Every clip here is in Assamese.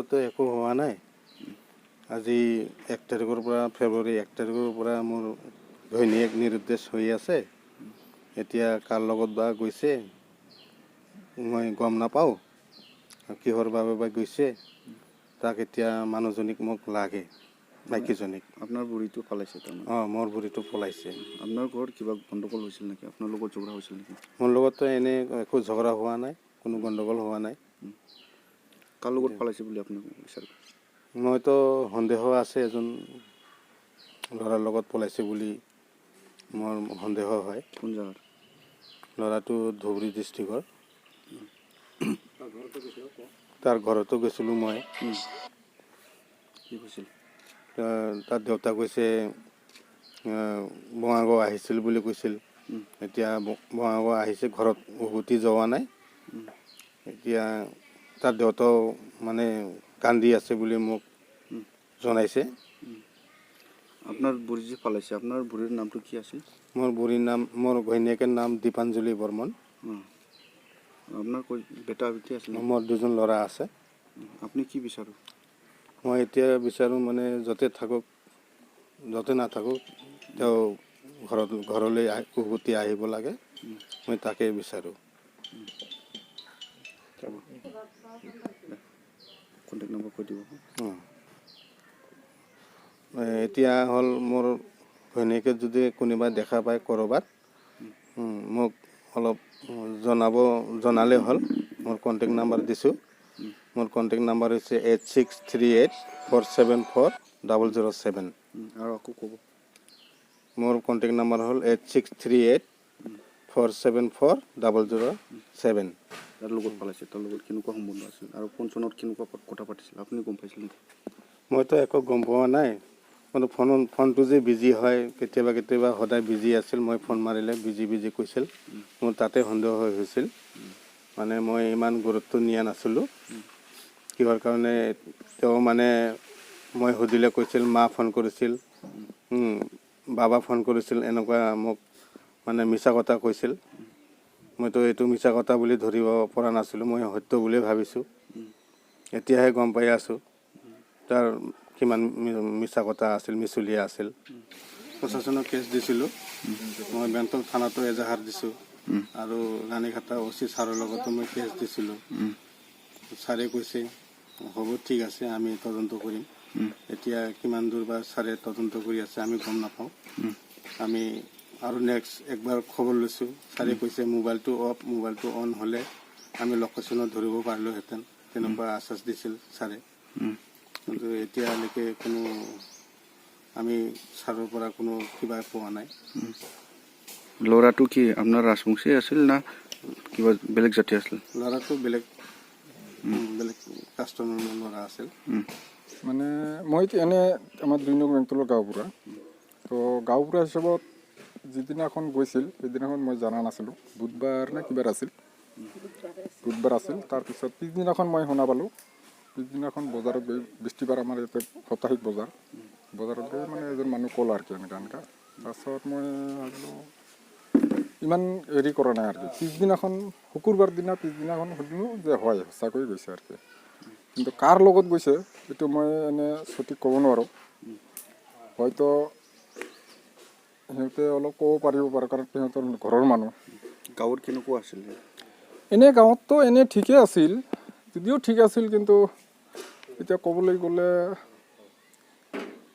ঘৰতো একো হোৱা নাই। আজি 1 তাৰিখৰ পৰা ফেব্ৰুৱাৰী 1 তাৰিখৰ পৰা মোৰ ঘৈণীয়েক নিৰুদ্দেশ হৈ আছে। এতিয়া কাৰ লগত বা গৈছে মই গম নাপাওঁ। কিহৰ বাবে বা গৈছে তাক এতিয়া মানুহজনীক মোক লাগে, মাইকীজনীক। আপোনাৰ বুঢ়ীটো পলাইছে তাৰমানে? মোৰ বুঢ়ীটো পলাইছে। আপোনাৰ ঘৰত কিবা গণ্ডগোল হৈছিল নেকি? আপোনাৰ লগত ঝগড়া হৈছিল নেকি? মোৰ লগততো এনে একো ঝগড়া হোৱা নাই, কোনো গণ্ডগোল হোৱা নাই। কাৰ লগত পলাইছে বুলি আপুনি বিচাৰে? মইতো সন্দেহ আছে এজন ল'ৰাৰ লগত পলাইছে বুলি মোৰ সন্দেহ হয়। কোন জেগাৰ? ল'ৰাটো ধুবুৰী ডিষ্ট্ৰিক্টৰ। তাৰ ঘৰতো গৈছিলোঁ মই। কি কৈছিল? তাৰ দেউতাক কৈছে বঙাইগাঁও আহিছিল বুলি কৈছিল। এতিয়া বঙাইগাঁও আহিছে, ঘৰত উভতি যোৱা নাই। এতিয়া তাৰ দেউতাও মানে কান্দি আছে বুলি মোক জনাইছে। আপোনাৰ বুঢ়ী যে পলাইছে, আপোনাৰ বুঢ়ীৰ নামটো কি আছিল? মোৰ বুঢ়ীৰ নাম, মোৰ ঘৈণীয়েকৰ নাম দীপাঞ্জলি বৰ্মন। আপোনাৰ বেটা বেটি আছিল? মোৰ 2জন ল'ৰা আছে। আপুনি কি বিচাৰে? মই এতিয়া বিচাৰোঁ মানে য'তে থাকক, য'তে নাথাকক তেওঁ ঘৰলৈ উভতি আহিব লাগে, মই তাকেই বিচাৰোঁ। কণ্টেক্ট নম্বৰ কৈ দিব। এতিয়া হ'ল মোৰ ঘৈণীয়েকে যদি কোনোবা দেখা পায় ক'ৰবাত, মোক অলপ জনালে হ'ল। মোৰ কণ্টেক্ট নাম্বাৰ দিছোঁ। মোৰ কণ্টেক্ট নাম্বাৰ হৈছে 8638474007। আৰু আকৌ ক'ব। মোৰ কণ্টেক্ট নাম্বাৰ হ'ল 8638474007। তাৰ লগত পলাইছে, তাৰ লগত কেনেকুৱা সম্বন্ধ আছিল আৰু ফোন চোনত কেনেকুৱা কথা পাতিছিল আপুনি গম পাইছিল নেকি? মইতো একো গম পোৱা নাই। কিন্তু ফোনটো যে বিজি হয়, কেতিয়াবা সদায় বিজি আছিল। মই ফোন মাৰিলে বিজি কৈছিল। মোৰ তাতে সন্দেহ হৈছিল। মানে মই ইমান গুৰুত্ব নিয়া নাছিলোঁ। কিহৰ কাৰণে তেওঁ মানে মই সুধিলে কৈছিল মা ফোন কৰিছিল, বাবা ফোন কৰিছিল, এনেকুৱা মোক মানে মিছা কথা কৈছিল। মইতো এইটো মিছা কথা বুলি ধৰিব পৰা নাছিলোঁ। মই সত্য বুলিয়ে ভাবিছোঁ। এতিয়াহে গম পাই আছোঁ তাৰ কিমান মিছা কথা আছিল, মিছলীয়া আছিল। প্ৰশাসনক কেছ দিছিলোঁ। মই বেংটল থানাতো এজাহাৰ দিছোঁ আৰু ৰাণীখাটা OC ছাৰৰ লগতো মই কেছ দিছিলোঁ। ছাৰে কৈছে হ'ব, ঠিক আছে, আমি তদন্ত কৰিম। এতিয়া কিমান দূৰ বা ছাৰে তদন্ত কৰি আছে আমি গম নাপাওঁ। আমি আৰু নেক্সট একবাৰ খবৰ লৈছোঁ। ছাৰে কৈছে মোবাইলটো অন হ'লে আমি লোকেশ্যনত ধৰিব পাৰিলোহেঁতেন, তেনেকুৱা আশ্বাস দিছিল ছাৰে। কিন্তু এতিয়ালৈকে কোনো আমি ছাৰৰ পৰা কোনো কিবা পোৱা নাই। ল'ৰাটো কি আপোনাৰ ৰাজবংশী আছিল না কিবা বেলেগ জাতি আছিল? ল'ৰাটো বেলেগ কাষ্টৰ ল'ৰা আছিল। মানে মই এনে আমাৰ 2 নং বেংটলৰ গাঁওবুঢ়া। তো গাঁওবুঢ়া হিচাপত যিদিনাখন গৈছিল সেইদিনাখন মই জনা নাছিলোঁ। বুধবাৰ নে কিবাৰ আছিল, বুধবাৰ আছিল। তাৰপিছত পিছদিনাখন মই শুনা পালোঁ। পিছদিনাখন বজাৰত গৈ, বৃষ্টিবাৰ আমাৰ ইয়াতে সাপ্তাহিক বজাৰত গৈ মানে এজন মানুহ ক'ল আৰু কি এনেকুৱা। তাৰপাছত মই ভাবিলোঁ ইমান হেৰি কৰা নাই আৰু কি। পিছদিনাখন শুকুৰবাৰ পিছদিনাখন সুধিলোঁ যে হয়, সঁচাকৈ গৈছে আৰু কি। কিন্তু কাৰ লগত গৈছে এইটো মই এনে সঠিক ক'ব নোৱাৰোঁ। হয়তো সিহঁতে অলপ ক'ব পাৰিব পাৰে, কাৰণ সিহঁতৰ ঘৰৰ মানুহ। গাঁৱত কেনেকুৱা আছিল? গাঁৱততো ঠিকেই আছিল, যদিও ঠিক আছিল, কিন্তু এতিয়া ক'বলৈ গ'লে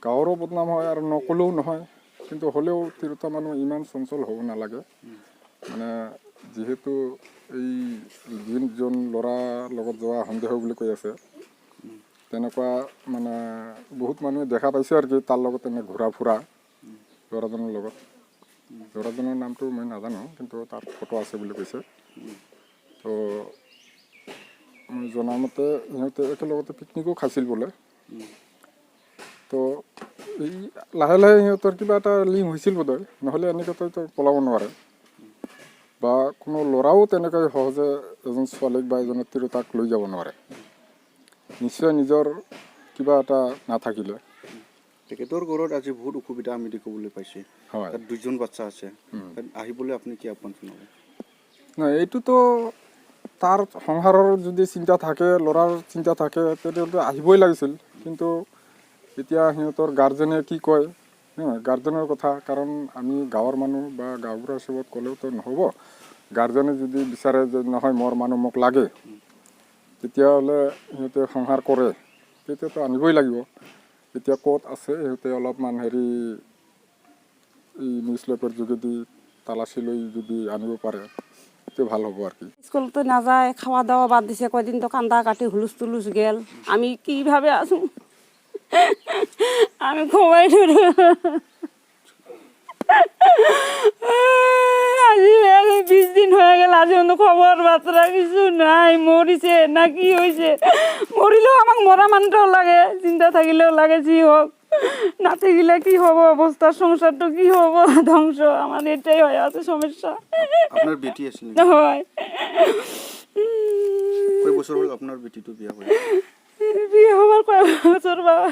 গাঁৱৰো বদনাম হয় আৰু নক'লেও নহয়। কিন্তু হ'লেও তিৰোতা মানুহ ইমান চঞ্চল হ'ব নালাগে। মানে যিহেতু এই যোনজন ল'ৰাৰ লগত যোৱা সন্দেহ বুলি কৈ আছে, তেনেকুৱা মানে বহুত মানুহে দেখা পাইছে আৰু কি তাৰ লগত এনে ঘূৰা ফুৰা ল'ৰাজনৰ লগত। ল'ৰাজনৰ নামটো মই নাজানো, কিন্তু তাত ফটো আছে বুলি কৈছে। তো মই জনামতে সিহঁতে একেলগতে পিকনিকো খাইছিল বোলে। তো এই লাহে সিহঁতৰ কিবা এটা লিংক হৈছিল বোধহয়, নহ'লে এনেকৈতো পলাব নোৱাৰে। বা কোনো ল'ৰাও তেনেকৈ সহজে এজন ছোৱালীক বা এজনী তিৰোতাক লৈ যাব নোৱাৰে। নিশ্চয় নিজৰ কিবা এটা নাথাকিলে। তেখেতৰ ঘৰত আজি বহুত অসুবিধা আমি দেখিবলৈ পাইছোঁ। হয়, তাত 2জন বাচ্চা আছে। তাত আহিবলৈ আপুনি কি আহ্বান জনাব? নাই, এইটোতো তাৰ সংসাৰৰ যদি চিন্তা থাকে, ল'ৰাৰ চিন্তা থাকে, তেতিয়াহ'লে আহিবই লাগিছিল। কিন্তু এতিয়া সিহঁতৰ গাৰ্জেনে কি কয়, গাৰ্জেনৰ কথা, কাৰণ আমি গাঁৱৰ মানুহ বা গাঁওবুঢ়া হিচাপত ক'লেওতো নহ'ব। গাৰ্জেনে যদি বিচাৰে যে নহয় মোৰ মানুহ মোক লাগে, তেতিয়াহ'লে সিহঁতে সংসাৰ কৰে, তেতিয়াতো আনিবই লাগিব। এতিয়া ক'ত আছে সিহঁতে অলপমান এই নিউজ লেপৰ যোগেদি তালাচী লৈ যদি আনিব পাৰে তেতিয়া ভাল হ'ব আর কি। স্কুলতো নাযায়, খাওয়া দাওয়া বাদ দিছে, কয়দিন তো কান্দা কাটি হুলুস তুলুস গেল। আমি কিভাবে আছো আমি খোয়াই আজি 20 দিন হয়ে গেল, আজি অন্য খবর বার্তা কিছু নাই। মরিছে না কি হয়েছে, মরিলেও আমাক মরা মানুষটাও লাগে, চিন্তা থাকিলেও লাগে, যি হোক। না থাকিলে কি হব অবস্থা, সংসারটা কি হব, ধ্বংস। আমার এটাই হয়ে আছে সমস্যা। আপনার বেটি আছিল নেকি? হয়, কয় বছর হল আপনার বেটিটো বিয়া হল? বিয়ে হবার কয় বছর বাবা?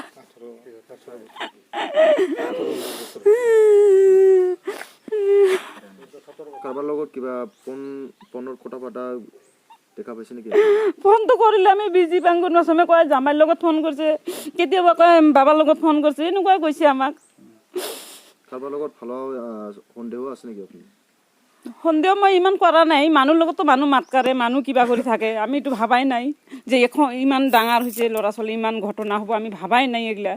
কাৰোবাৰ লগত কিবা ফোনৰ কথা পতা দেখা পাইছে নেকি? ফোনটো কৰিলে আমি বিজি পাংগো নচমে কয় জামাইৰ লগত ফোন কৰিছে, কেতিয়াবা কয় বাবাৰ লগত ফোন কৰিছে, এনেকুৱাই কৈছে আমাক। কাৰোবাৰ লগত ভাল সন্দেহ আছে নেকি আপুনি? সন্দেহ মই ইমান কৰা নাই, মানুহৰ লগতো মানুহ মাত কাৰে, মানুহ কিবা কৰি থাকে, আমিতো ভাবাই নাই যে এখন ইমান ডাঙৰ হৈছে ল'ৰা ছোৱালী, ইমান ঘটনা হ'ব, আমি ভাবাই নাই এইগিলা।